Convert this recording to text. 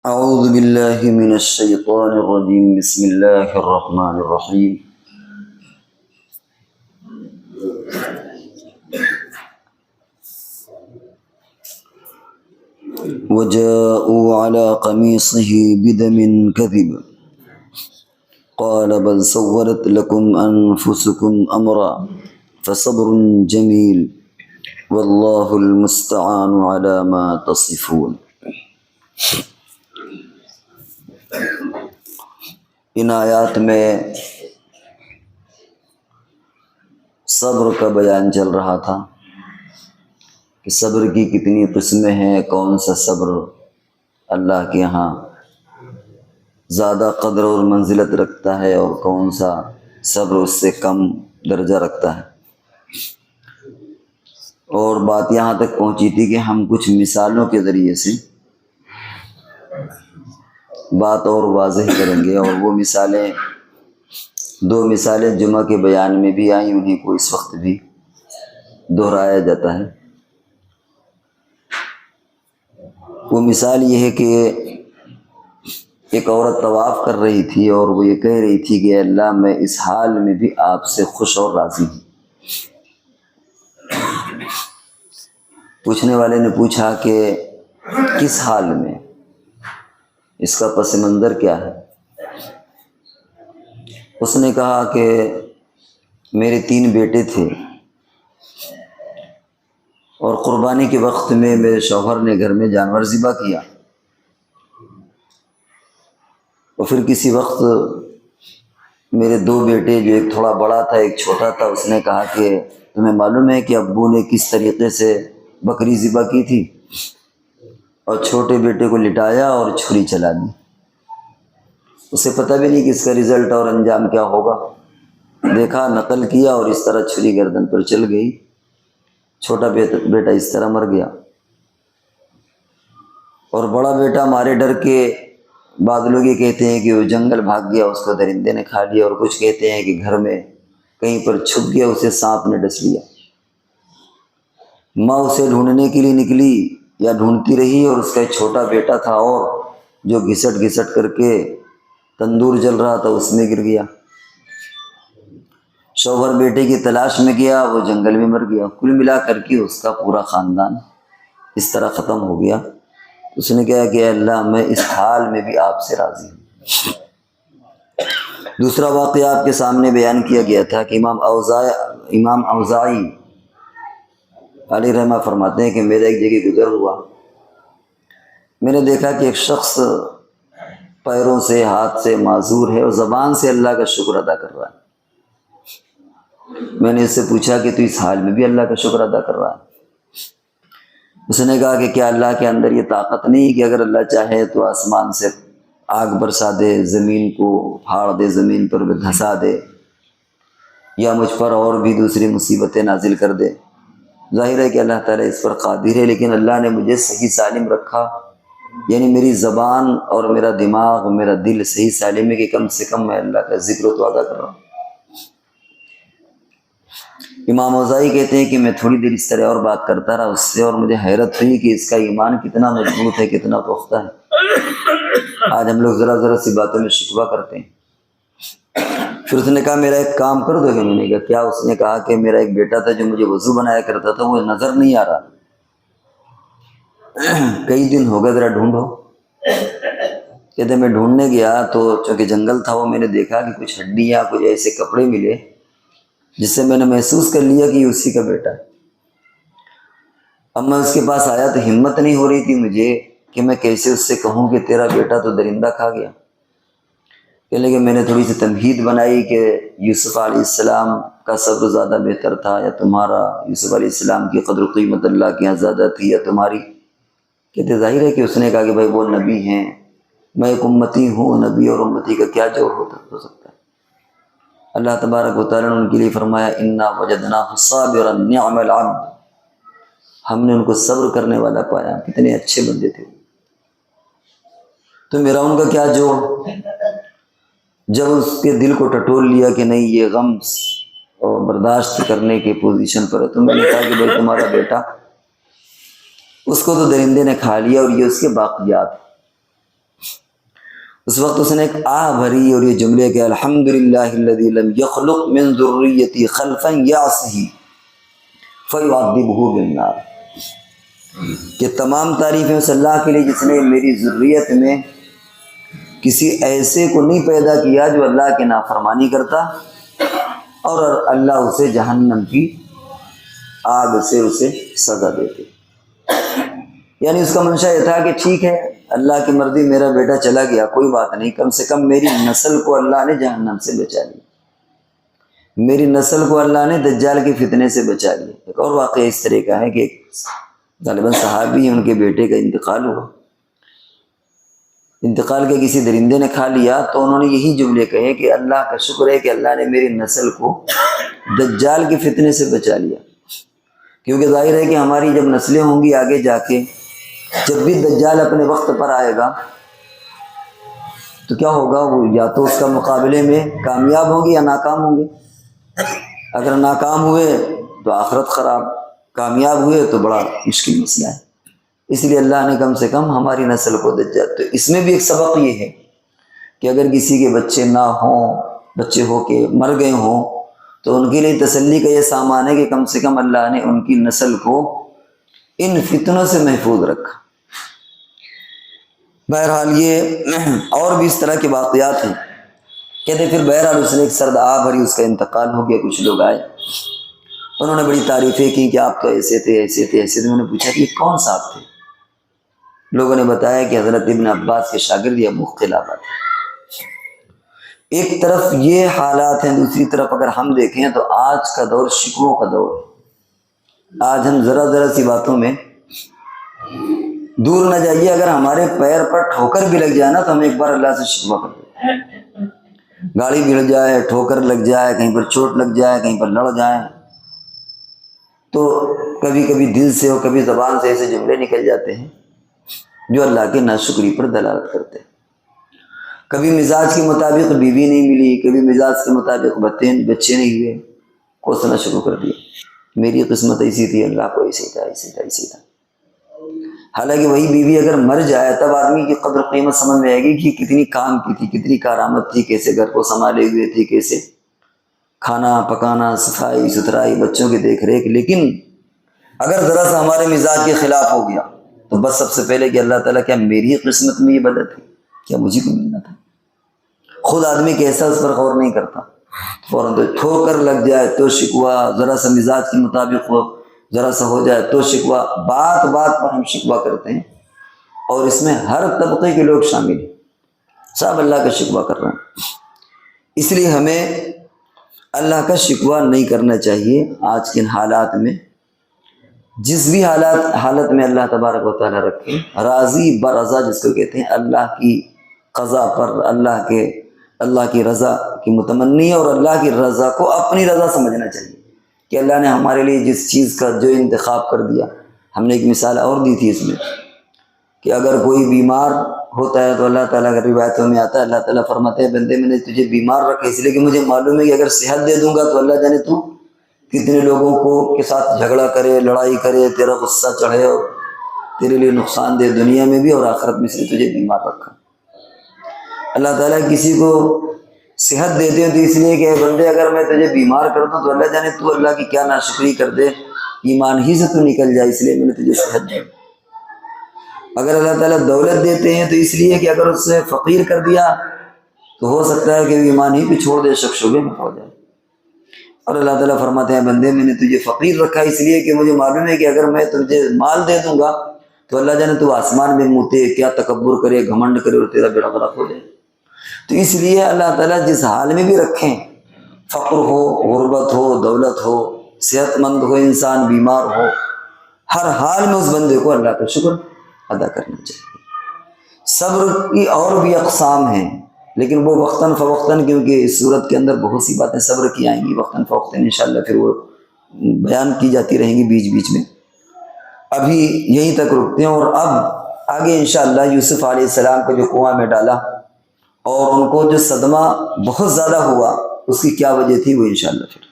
اعوذ باللہ من الشیطان الرجیم بسم اللہ الرحمن الرحیم وجاءوا على قميصه بدم كذب قال بل سولت لكم انفسكم امرا فصبر جمیل واللہ المستعان على ما تصفون۔ ان آیات میں صبر کا بیان چل رہا تھا کہ صبر کی کتنی قسمیں ہیں، کون سا صبر اللہ کے ہاں زیادہ قدر اور منزلت رکھتا ہے اور کون سا صبر اس سے کم درجہ رکھتا ہے۔ اور بات یہاں تک پہنچی تھی کہ ہم کچھ مثالوں کے ذریعے سے بات اور واضح کریں گے، اور وہ مثالیں دو مثالیں جمعہ کے بیان میں بھی آئیں، انہیں کو اس وقت بھی دہرایا جاتا ہے۔ وہ مثال یہ ہے کہ ایک عورت طواف کر رہی تھی اور وہ یہ کہہ رہی تھی کہ اللہ میں اس حال میں بھی آپ سے خوش اور راضی ہوں۔ پوچھنے والے نے پوچھا کہ کس حال میں، اس کا پس منظر کیا ہے؟ اس نے کہا کہ میرے 3 بیٹے تھے اور قربانی کے وقت میں میرے شوہر نے گھر میں جانور ذبح کیا، اور پھر کسی وقت میرے 2 بیٹے، جو ایک تھوڑا بڑا تھا ایک چھوٹا تھا، اس نے کہا کہ تمہیں معلوم ہے کہ ابو نے کس طریقے سے بکری ذبح کی تھی؟ اور چھوٹے بیٹے کو لٹایا اور چھری چلا دی۔ اسے پتہ بھی نہیں کہ اس کا رزلٹ اور انجام کیا ہوگا، دیکھا، نقل کیا اور اس طرح چھری گردن پر چل گئی، چھوٹا بیٹا اس طرح مر گیا، اور بڑا بیٹا مارے ڈر کے، بعض لوگ یہ کہتے ہیں کہ وہ جنگل بھاگ گیا، اس کو درندے نے کھا لیا، اور کچھ کہتے ہیں کہ گھر میں کہیں پر چھپ گیا، اسے سانپ نے ڈس لیا۔ ماں اسے ڈھونڈنے کے لیے نکلی یا ڈھونڈتی رہی، اور اس کا ایک چھوٹا بیٹا تھا اور جو گھسٹ گھسٹ کر کے تندور جل رہا تھا اس میں گر گیا۔ شوہر بیٹے کی تلاش میں گیا، وہ جنگل میں مر گیا۔ کل ملا کر کے اس کا پورا خاندان اس طرح ختم ہو گیا۔ اس نے کہا کہ اللہ میں اس حال میں بھی آپ سے راضی ہوں۔ دوسرا واقعہ آپ کے سامنے بیان کیا گیا تھا کہ امام اوزاعی علیہ رحمہ فرماتے ہیں کہ میرے ایک جگہ گزر ہوا، میں نے دیکھا کہ ایک شخص پیروں سے ہاتھ سے معذور ہے اور زبان سے اللہ کا شکر ادا کر رہا ہے۔ میں نے اس سے پوچھا کہ تو اس حال میں بھی اللہ کا شکر ادا کر رہا ہے؟ اس نے کہا کہ کیا اللہ کے اندر یہ طاقت نہیں کہ اگر اللہ چاہے تو آسمان سے آگ برسا دے، زمین کو پھاڑ دے، زمین پر دھسا دے، یا مجھ پر اور بھی دوسری مصیبتیں نازل کر دے؟ ظاہر ہے کہ اللہ تعالیٰ اس پر قادر ہے، لیکن اللہ نے مجھے صحیح سالم رکھا، یعنی میری زبان اور میرا دماغ، میرا دل صحیح سالم ہے کہ کم سے کم میں اللہ کا ذکر تو ادا کر رہا ہوں۔ امام اوزاعی کہتے ہیں کہ میں تھوڑی دیر اس طرح اور بات کرتا رہا اس سے، اور مجھے حیرت ہوئی کہ اس کا ایمان کتنا مضبوط ہے، کتنا پختہ ہے۔ آج ہم لوگ ذرا سی باتوں میں شکوہ کرتے ہیں۔ پھر اس نے کہا میرا ایک کام کر دو گے؟ میں نے کہا کیا؟ اس نے کہا کہ میرا ایک بیٹا تھا جو مجھے وضو بنایا کرتا تھا، وہ نظر نہیں آ رہا، کئی دن ہو گئے، ذرا ڈھونڈو۔ کہتے میں ڈھونڈنے گیا تو چونکہ جنگل تھا، وہ میں نے دیکھا کہ کچھ ہڈیاں، کچھ ایسے کپڑے ملے جس سے میں نے محسوس کر لیا کہ یہ اسی کا بیٹا ہے۔ اب میں اس کے پاس آیا تو ہمت نہیں ہو رہی تھی مجھے کہ میں کیسے اس سے کہوں کہ تیرا بیٹا تو درندہ کھا گیا۔ کہنے کہ میں نے تھوڑی سی تمہید بنائی کہ یوسف علیہ السلام کا صبر زیادہ بہتر تھا، یا تمہارا یوسف علیہ السلام کی قدر و قیمت اللہ کے یہاں زیادہ تھی، یا تمہاری؟ کہتے ظاہر ہے کہ اس نے کہا کہ بھائی وہ نبی ہیں، میں ایک امتی ہوں، نبی اور امتی کا کیا جوڑ ہو سکتا ہے؟ اللہ تبارک و تعالیٰ نے ان کے لیے فرمایا انا وجدناہ صابرا نعم العبد، ہم نے ان کو صبر کرنے والا پایا، کتنے اچھے بندے تھے۔ تو میرا ان کا کیا جوڑ؟ جب اس کے دل کو ٹٹول لیا کہ نہیں یہ غم اور برداشت کرنے کی پوزیشن پر ہے، تو میں نے کہا کہ بھائی تمہارا بیٹا، اس کو تو درندے نے کھا لیا اور یہ اس کے باقیات، اس وقت اس نے ایک آہ بھری اور یہ جملے کہ الحمدللہ الذی لم یخلق من ذریتی خلفا یعصیہ فیعذبہ بالنار، کہ تمام تعریفیں اس اللہ کے لیے جس نے میری ذریت میں کسی ایسے کو نہیں پیدا کیا جو اللہ کی نافرمانی کرتا اور اللہ اسے جہنم کی آگ سے اسے سزا دیتے۔ یعنی اس کا منشا یہ تھا کہ ٹھیک ہے اللہ کی مرضی، میرا بیٹا چلا گیا کوئی بات نہیں، کم سے کم میری نسل کو اللہ نے جہنم سے بچا لیا، میری نسل کو اللہ نے دجال کے فتنے سے بچا لیا۔ ایک اور واقعہ اس طرح کا ہے کہ غالباً صحابی ہیں، ان کے بیٹے کا انتقال ہوا، انتقال کے کسی درندے نے کھا لیا تو انہوں نے یہی جملے کہے کہ اللہ کا شکر ہے کہ اللہ نے میری نسل کو دجال کے فتنے سے بچا لیا، کیونکہ ظاہر ہے کہ ہماری جب نسلیں ہوں گی آگے جا کے، جب بھی دجال اپنے وقت پر آئے گا تو کیا ہوگا، وہ یا تو اس کا مقابلے میں کامیاب ہوں گے یا ناکام ہوں گے۔ اگر ناکام ہوئے تو آخرت خراب، کامیاب ہوئے تو بڑا مشکل مسئلہ ہے۔ اس لیے اللہ نے کم سے کم ہماری نسل کو دجال، تو اس میں بھی ایک سبق یہ ہے کہ اگر کسی کے بچے نہ ہوں، بچے ہو کے مر گئے ہوں، تو ان کے لیے تسلی کا یہ سامان ہے کہ کم سے کم اللہ نے ان کی نسل کو ان فتنوں سے محفوظ رکھا۔ بہرحال یہ اور بھی اس طرح کے واقعات ہیں۔ کہتے پھر بہرحال اس نے ایک سرد آہ بھری، اس کا انتقال ہو گیا، کچھ لوگ آئے، انہوں نے بڑی تعریفیں کی کہ آپ تو ایسے تھے ایسے تھے ایسے تھے۔ میں نے پوچھا کہ یہ کون صاحب تھے؟ لوگوں نے بتایا کہ حضرت ابن عباس کے شاگرد ابو قلابہ تھے۔ ایک طرف یہ حالات ہیں، دوسری طرف اگر ہم دیکھیں تو آج کا دور شکووں کا دور ہے۔ آج ہم ذرا سی باتوں میں دور نہ جائیے، اگر ہمارے پیر پر ٹھوکر بھی لگ جائے نا تو ہم ایک بار اللہ سے شکوہ کر دیں، گاڑی گر جائے، ٹھوکر لگ جائے، کہیں پر چوٹ لگ جائے، کہیں پر لڑ جائیں، تو کبھی کبھی دل سے اور کبھی زبان سے ایسے جملے نکل جاتے ہیں جو اللہ کے ناشکری پر دلالت کرتے ہیں۔ کبھی مزاج کے مطابق بیوی نہیں ملی، کبھی مزاج کے مطابق بچے نہیں ہوئے، کوسنا شروع کر دیا، میری قسمت ایسی تھی، اللہ کو ایسے تھا ایسے تھا ایسے تھا۔ حالانکہ وہی بیوی اگر مر جائے تب آدمی کی قدر قیمت سمجھ میں آئے گی کہ کتنی کام کی تھی، کتنی کارآمد تھی، کیسے گھر کو سنبھالے ہوئے تھی، کیسے کھانا پکانا، صفائی ستھرائی، بچوں کی دیکھ ریکھ۔ لیکن اگر ذرا سا ہمارے مزاج کے خلاف ہو گیا تو بس سب سے پہلے کہ اللہ تعالیٰ کیا میری قسمت میں یہ بدت ہے، کیا مجھے کو ملنا تھا؟ خود آدمی کیسا اس پر غور نہیں کرتا، فوراً تو ٹھوکر لگ جائے تو شکوہ، ذرا سا مزاج کے مطابق ہو، ذرا سا ہو جائے تو شکوہ، بات بات پر ہم شکوہ کرتے ہیں، اور اس میں ہر طبقے کے لوگ شامل ہیں، سب اللہ کا شکوہ کر رہے ہیں۔ اس لیے ہمیں اللہ کا شکوہ نہیں کرنا چاہیے آج کے حالات میں۔ جس بھی حالت میں اللہ تبارک و تعالیٰ رکھے، راضی برضا جس کو کہتے ہیں، اللہ کی قضا پر اللہ کی رضا کی متمنی، اور اللہ کی رضا کو اپنی رضا سمجھنا چاہیے کہ اللہ نے ہمارے لیے جس چیز کا جو انتخاب کر دیا۔ ہم نے ایک مثال اور دی تھی اس میں کہ اگر کوئی بیمار ہوتا ہے تو اللہ تعالیٰ کے روایتوں میں آتا ہے، اللہ تعالیٰ فرماتے ہیں بندے میں نے تجھے بیمار رکھا اس لیے کہ مجھے معلوم ہے کہ اگر صحت دے دوں گا تو اللہ جانے تو کتنے لوگوں کو کے ساتھ جھگڑا کرے، لڑائی کرے، تیرا غصہ چڑھے اور تیرے لیے نقصان دے دنیا میں بھی اور آخرت میں، سے تجھے بیمار رکھا۔ اللہ تعالیٰ کسی کو صحت دیتے ہیں تو اس لیے کہ بندے اگر میں تجھے بیمار کر دوں تو اللہ جانے تو اللہ کی کیا ناشکری کر دے، ایمان ہی سے تو نکل جائے، اس لیے میں نے تجھے صحت دی۔ اگر اللہ تعالیٰ دولت دیتے ہیں تو اس لیے کہ اگر اس سے فقیر کر دیا تو ہو سکتا ہے کہ ایمان ہی پہ چھوڑ دے، شک شبے میں ہو جائے۔ اور اللہ تعالیٰ فرماتے ہیں بندے میں نے تجھے فقیر رکھا اس لیے کہ مجھے معلوم ہے کہ اگر میں تجھے مال دے دوں گا تو اللہ جانے تو آسمان میں موتے، کیا تکبر کرے، گھمنڈ کرے اور تیرا بیڑا غرق ہو جائے۔ تو اس لیے اللہ تعالیٰ جس حال میں بھی رکھیں، فقر ہو، غربت ہو، دولت ہو، صحت مند ہو انسان، بیمار ہو، ہر حال میں اس بندے کو اللہ کا شکر ادا کرنا چاہیے۔ صبر کی اور بھی اقسام ہیں، لیکن وہ وقتاً فوقتاً، کیونکہ اس صورت کے اندر بہت سی باتیں صبر کی آئیں گی وقتاً فوقتاً، انشاءاللہ پھر وہ بیان کی جاتی رہیں گی بیچ بیچ میں۔ ابھی یہیں تک رکتے ہیں، اور اب آگے انشاءاللہ یوسف علیہ السلام کو جو کنواں میں ڈالا اور ان کو جو صدمہ بہت زیادہ ہوا اس کی کیا وجہ تھی وہ انشاءاللہ پھر